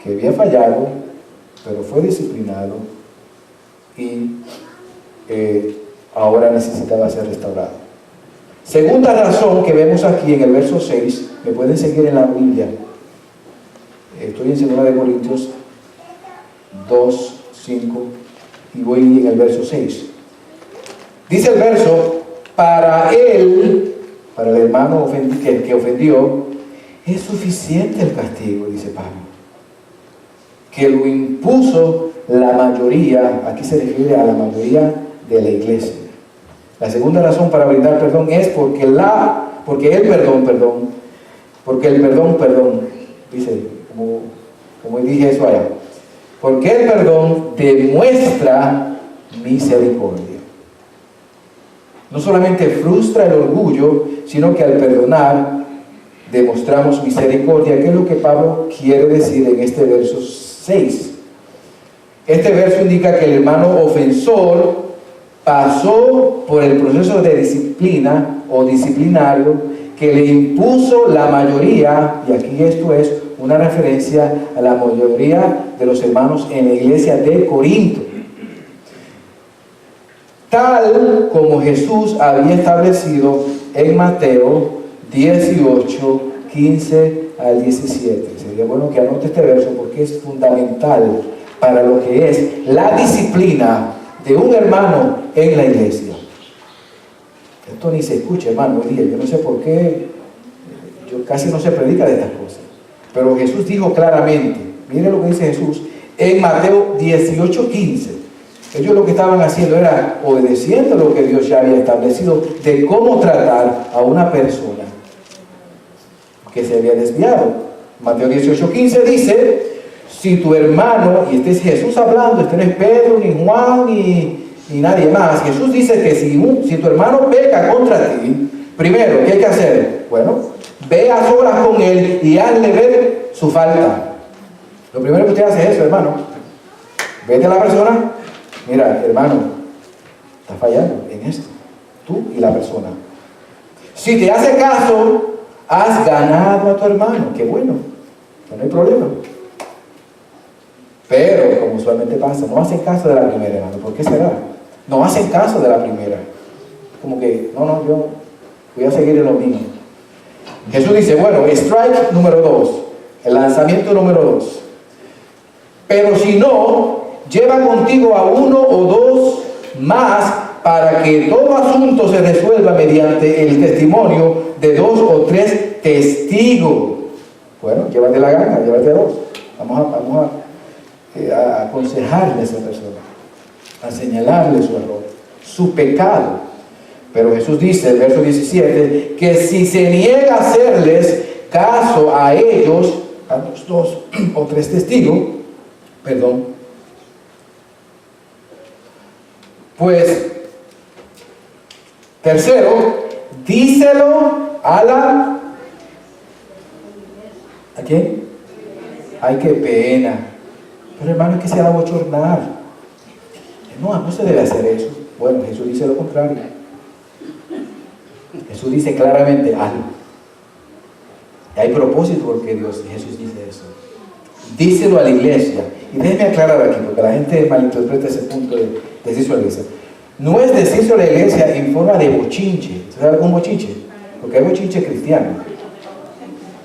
que había fallado, pero fue disciplinado y ahora necesitaba ser restaurado. Segunda razón que vemos aquí en el verso 6, me pueden seguir en la Biblia. Estoy en 2 de Corintios 2, 5 y voy en el verso 6. Dice el verso, para el hermano que ofendió, es suficiente el castigo, dice Pablo, que lo impuso la mayoría, aquí se refiere a la mayoría de la iglesia. La segunda razón para brindar perdón es porque el perdón, dice, como dije eso allá, porque el perdón demuestra misericordia. No solamente frustra el orgullo, sino que al perdonar demostramos misericordia, que es lo que Pablo quiere decir en este verso 6. Este verso indica que el hermano ofensor pasó por el proceso de disciplina o disciplinario que le impuso la mayoría, y aquí esto es una referencia a la mayoría de los hermanos en la iglesia de Corinto, tal como Jesús había establecido en Mateo 18, 15 al 17. Sería bueno que anote este verso porque es fundamental para lo que es la disciplina de un hermano en la iglesia. Esto ni se escucha, hermano, hoy día. Yo no sé por qué, yo casi no se predica de estas cosas. Pero Jesús dijo claramente, mire lo que dice Jesús en Mateo 18, 15. Ellos lo que estaban haciendo era obedeciendo lo que Dios ya había establecido de cómo tratar a una persona que se había desviado. Mateo 18, 15 dice, si tu hermano, y este es Jesús hablando, este no es Pedro, ni Juan, ni nadie más. Jesús dice que si tu hermano peca contra ti, primero, ¿qué hay que hacer? Bueno, ve a solas con él y hazle ver su falta. Lo primero que usted hace es eso, hermano. Vete a la persona. Mira, hermano, estás fallando en esto, tú y la persona. Si te hace caso, has ganado a tu hermano. Qué bueno, no hay problema. Pero, como usualmente pasa, no hacen caso de la primera, hermano. ¿Por qué será? No hacen caso de la primera. Como que, no, yo voy a seguir en lo mío. Jesús dice, bueno, strike número 2, el lanzamiento número 2. Pero si no, lleva contigo a 1 o 2 más para que todo asunto se resuelva mediante el testimonio de 2 o 3 testigos. Bueno, llévate la gana, llévate a 2. Vamos a aconsejarle a esa persona, a señalarle su error, su pecado. Pero Jesús dice, el verso 17, que si se niega a hacerles caso a ellos, a los 2 o 3 testigos, pues, tercero, díselo a quién? Ay, qué pena. Pero hermano, es que se va a bochornar. No se debe hacer eso. Bueno, Jesús dice lo contrario. Jesús dice claramente algo. Y hay propósito porque Jesús dice eso. Díselo a la iglesia. Y déjenme aclarar aquí, porque la gente malinterpreta ese punto de decírselo a la iglesia. No es decírselo a la iglesia en forma de bochinche. ¿Sabe algún bochinche? Porque hay bochinche cristiano.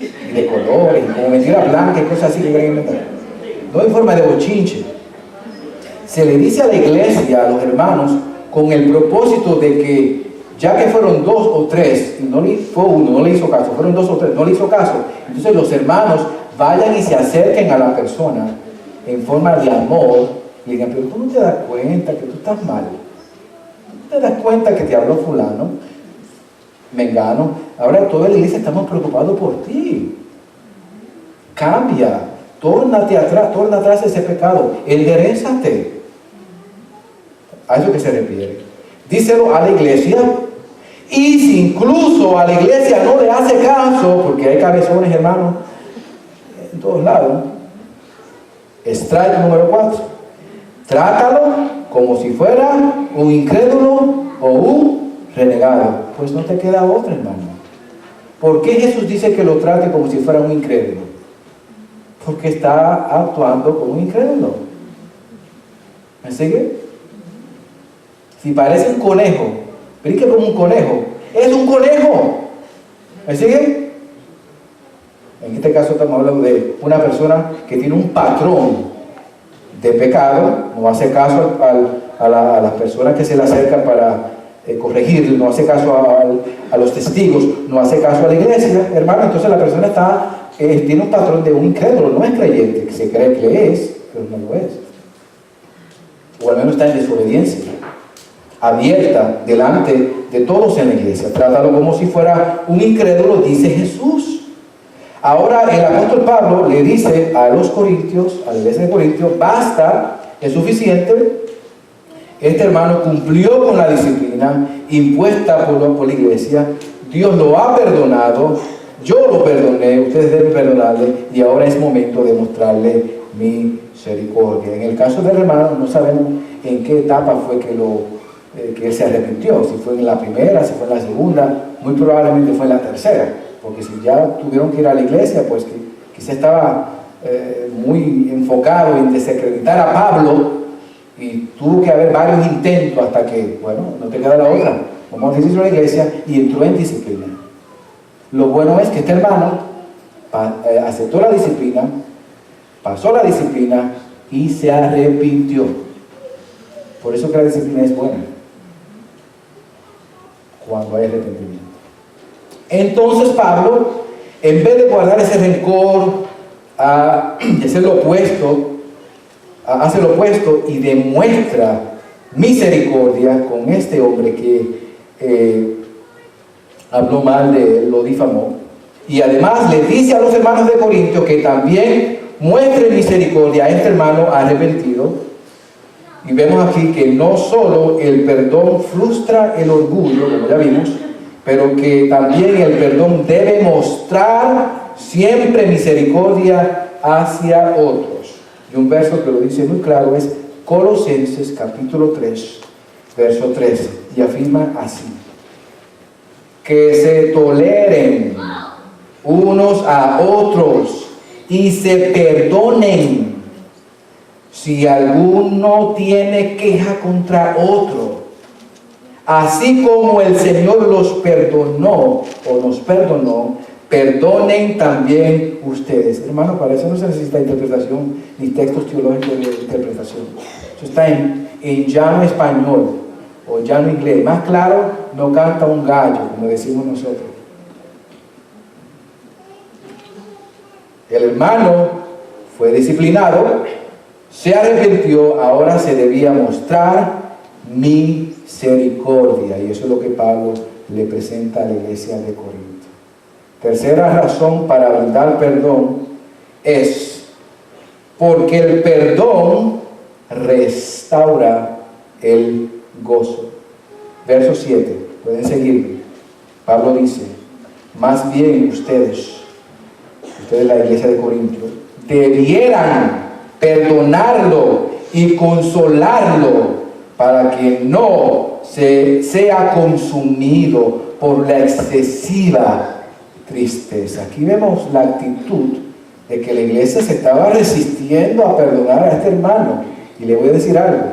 Y de colores, y como mentira blanca y cosas así que quieren inventar. No en forma de bochinche. Se le dice a la iglesia, a los hermanos, con el propósito de que, ya que fueron 2 o 3, y no fue uno, no le hizo caso, fueron 2 o 3, no le hizo caso, entonces los hermanos vayan y se acerquen a la persona en forma de amor y digan, pero tú no te das cuenta que tú estás mal, tú te das cuenta que te habló fulano, mengano, ahora toda la iglesia estamos preocupados por ti, cambia, tórnate atrás ese pecado, enderezate. A eso que se refiere. Díselo a la iglesia. Y si incluso a la iglesia no le hace caso, porque hay cabezones, hermanos, en todos lados. Strike número 4. Trátalo como si fuera un incrédulo o un renegado. Pues no te queda otra, hermano. ¿Por qué Jesús dice que lo trate como si fuera un incrédulo? Porque está actuando como un incrédulo. ¿Me sigue? Si parece un conejo, brinque como un conejo, es un conejo. ¿Me sigue? En este caso estamos hablando de una persona que tiene un patrón de pecado, no hace caso a las personas que se le acercan para corregirlo, no hace caso a los testigos, no hace caso a la iglesia, hermano. Entonces la persona tiene un patrón de un incrédulo, no es creyente, que se cree que es, pero no lo es. O al menos está en desobediencia abierta delante de todos en la iglesia. Trátalo como si fuera un incrédulo, dice Jesús. Ahora el apóstol Pablo le dice a los corintios, a la iglesia de Corintios: basta, es suficiente. Este hermano cumplió con la disciplina impuesta por la iglesia. Dios lo ha perdonado, yo lo perdoné, ustedes deben perdonarle, y ahora es momento de mostrarle misericordia. En el caso del hermano, no sabemos en qué etapa fue que él se arrepintió, si fue en la primera, si fue en la segunda, muy probablemente fue en la tercera, porque si ya tuvieron que ir a la iglesia, pues quizá estaba muy enfocado en desacreditar a Pablo, y tuvo que haber varios intentos hasta que, bueno, no te queda la otra, vamos a decirlo a la iglesia, y entró en disciplina. Lo bueno es que este hermano aceptó la disciplina, pasó la disciplina y se arrepintió. Por eso que la disciplina es buena, cuando hay arrepentimiento. Entonces Pablo, en vez de guardar ese rencor, de hacer lo opuesto, hace lo opuesto y demuestra misericordia con este hombre que habló mal de él, lo difamó. Y además le dice a los hermanos de Corinto que también muestren misericordia a este hermano arrepentido. Y vemos aquí que no solo el perdón frustra el orgullo, como ya vimos, pero que también el perdón debe mostrar siempre misericordia hacia otros. Y un verso que lo dice muy claro es Colosenses capítulo 3, verso 13, y afirma así: que se toleren unos a otros y se perdonen si alguno tiene queja contra otro, así como el Señor los perdonó o nos perdonó, perdonen también ustedes. Hermano, para eso no se necesita interpretación ni textos teológicos de interpretación. Eso está en llano español o llano inglés. Más claro, no canta un gallo, como decimos nosotros. El hermano fue disciplinado, se arrepintió, ahora se debía mostrar misericordia. Y eso es lo que Pablo le presenta a la iglesia de Corinto. Tercera razón para brindar perdón es porque el perdón restaura el gozo. Verso 7, pueden seguirme. Pablo dice: más bien ustedes, la iglesia de Corinto, debieran perdonarlo y consolarlo para que no sea consumido por la excesiva tristeza. Aquí vemos la actitud de que la iglesia se estaba resistiendo a perdonar a este hermano. Y le voy a decir algo,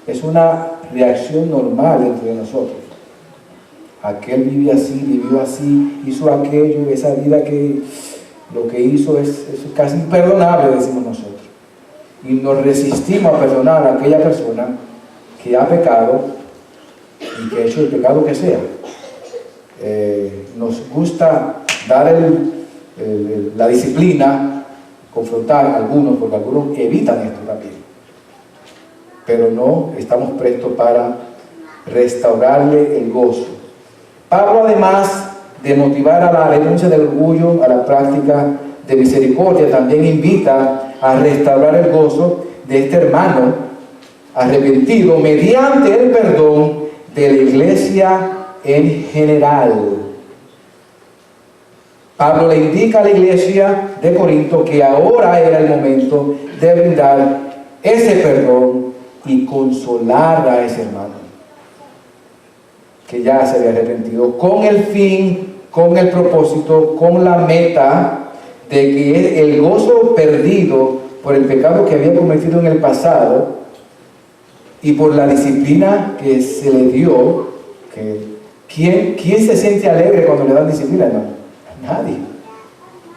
es una reacción normal entre nosotros. Aquel vivió así, hizo aquello, esa vida que lo que hizo es casi imperdonable, decimos nosotros. Y nos resistimos a perdonar a aquella persona que ha pecado y que ha hecho el pecado que sea. Nos gusta dar la disciplina, confrontar a algunos, porque algunos evitan esto también. Pero no estamos prestos para restaurarle el gozo. Pablo, además de motivar a la renuncia del orgullo, a la práctica de misericordia, también invita a restaurar el gozo de este hermano arrepentido mediante el perdón de la iglesia en general. Pablo le indica a la iglesia de Corinto que ahora era el momento de brindar ese perdón y consolar a ese hermano que ya se había arrepentido, con el fin, con el propósito, con la meta de que el gozo perdido por el pecado que había cometido en el pasado y por la disciplina que se le dio, ¿quién se siente alegre cuando le dan disciplina? No, nadie.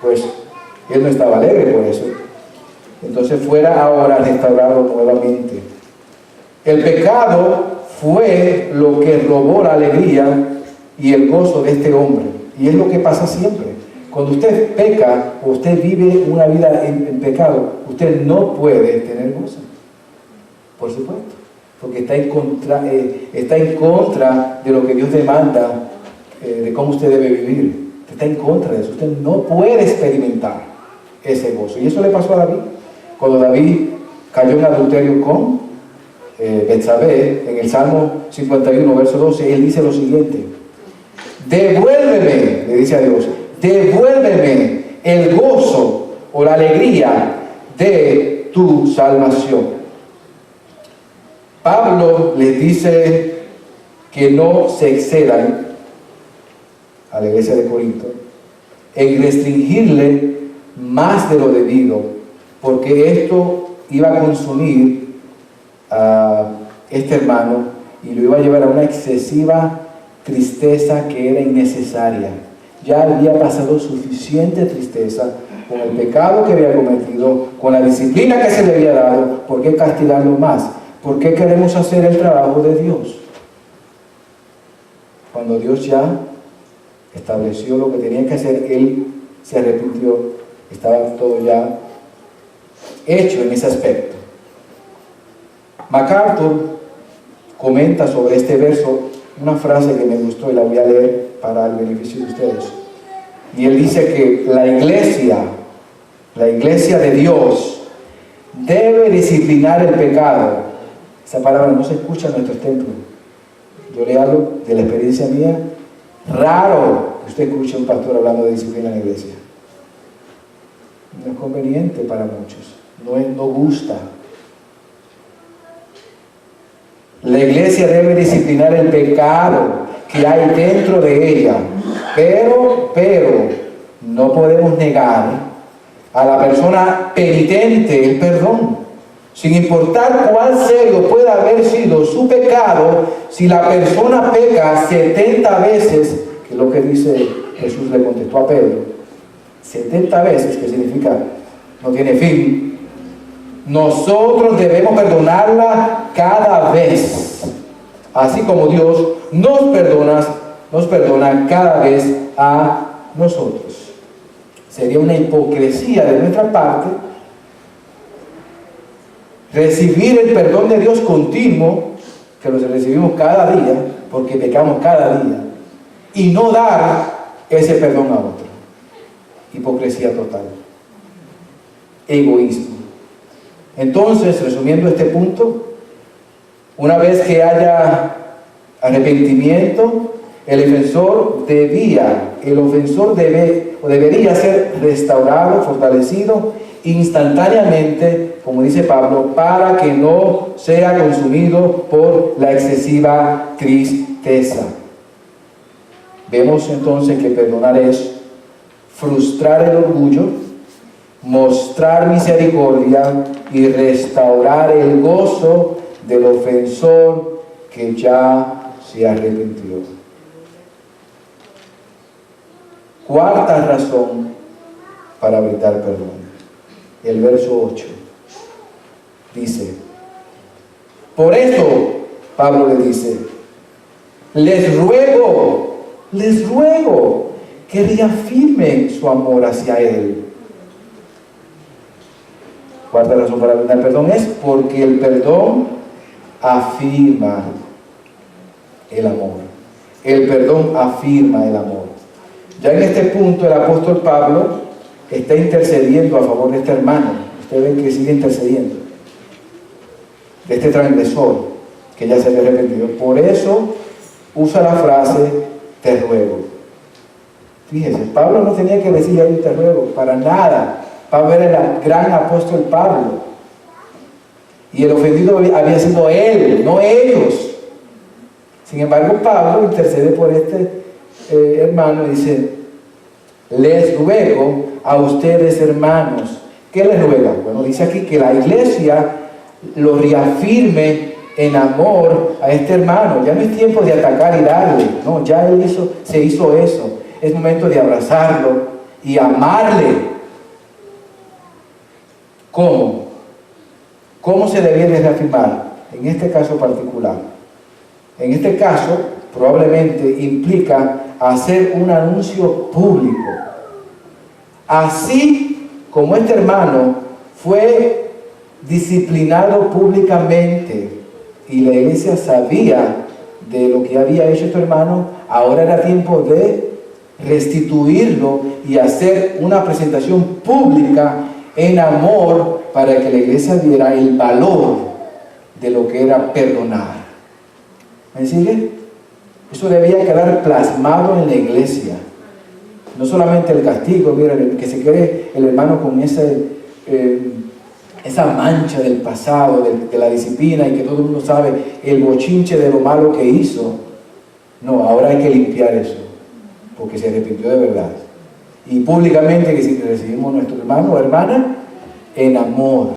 Pues él no estaba alegre por eso. Entonces fuera ahora restaurado nuevamente. El pecado fue lo que robó la alegría y el gozo de este hombre. Y es lo que pasa siempre. Cuando usted peca o usted vive una vida en pecado, usted no puede tener gozo. Por supuesto. Porque está en contra de lo que Dios demanda, de cómo usted debe vivir. Está en contra de eso. Usted no puede experimentar ese gozo. Y eso le pasó a David. Cuando David cayó en adulterio con Betsabé, en el Salmo 51, verso 12, él dice lo siguiente: devuélveme, le dice a Dios, devuélveme el gozo o la alegría de tu salvación. Pablo les dice que no se excedan a la iglesia de Corinto en restringirle más de lo debido, porque esto iba a consumir a este hermano y lo iba a llevar a una excesiva tristeza que era innecesaria. Ya había pasado suficiente tristeza con el pecado que había cometido, con la disciplina que se le había dado. ¿Por qué castigarlo más? ¿Por qué queremos hacer el trabajo de Dios? Cuando Dios ya estableció lo que tenía que hacer, Él se arrepintió, estaba todo ya hecho en ese aspecto. MacArthur comenta sobre este verso una frase que me gustó y la voy a leer para el beneficio de ustedes. Y él dice que la iglesia de Dios debe disciplinar el pecado. Esa palabra no se escucha en nuestros templos. Yo le hablo de la experiencia mía. Raro que usted escuche a un pastor hablando de disciplina en la iglesia. No es conveniente para muchos. No gusta. La iglesia debe disciplinar el pecado que hay dentro de ella. Pero no podemos negar a la persona penitente el perdón. Sin importar cuán serio pueda haber sido su pecado, si la persona peca 70 veces, que es lo que dice Jesús le contestó a Pedro, 70 veces, que significa no tiene fin, nosotros debemos perdonarla cada vez, así como Dios nos perdona cada vez a nosotros. Sería una hipocresía de nuestra parte recibir el perdón de Dios continuo, que lo recibimos cada día, porque pecamos cada día, y no dar ese perdón a otro. Hipocresía total. Egoísmo. Entonces, resumiendo este punto, una vez que haya arrepentimiento, el ofensor debería ser restaurado, fortalecido instantáneamente, como dice Pablo, para que no sea consumido por la excesiva tristeza. Vemos entonces que perdonar es frustrar el orgullo, mostrar misericordia y restaurar el gozo del ofensor que ya se arrepintió. Cuarta razón para brindar perdón. El verso 8 dice: por eso, Pablo le dice, les ruego que reafirmen su amor hacia Él. Cuarta razón para brindar perdón es porque el perdón afirma el amor. El perdón afirma el amor. Ya en este punto el apóstol Pablo está intercediendo a favor de este hermano. Ustedes ven que sigue intercediendo, de este transgresor que ya se había arrepentido. Por eso usa la frase te ruego. Fíjese, Pablo no tenía que decir ahí te ruego, para nada. Pablo era el gran apóstol Pablo, y el ofendido había sido él, no ellos. Sin embargo, Pablo intercede por este hermano y dice: les ruego a ustedes, hermanos. ¿Qué les ruega? Bueno, dice aquí que la iglesia lo reafirme en amor a este hermano. Ya no es tiempo de atacar y darle, no, ya se hizo eso. Es momento de abrazarlo y amarle. ¿Cómo? ¿Cómo se debía de reafirmar? En este caso particular. En este caso, probablemente implica hacer un anuncio público. Así como este hermano fue disciplinado públicamente y la iglesia sabía de lo que había hecho este hermano, ahora era tiempo de restituirlo y hacer una presentación pública en amor para que la iglesia viera el valor de lo que era perdonar. ¿Me sigue? Eso debía quedar plasmado en la iglesia. No solamente el castigo, mira, que se quede el hermano con esa mancha del pasado, de la disciplina, y que todo el mundo sabe el bochinche de lo malo que hizo. No, ahora hay que limpiar eso, porque se arrepintió de verdad. Y públicamente que si recibimos a nuestro hermano o hermana en amor.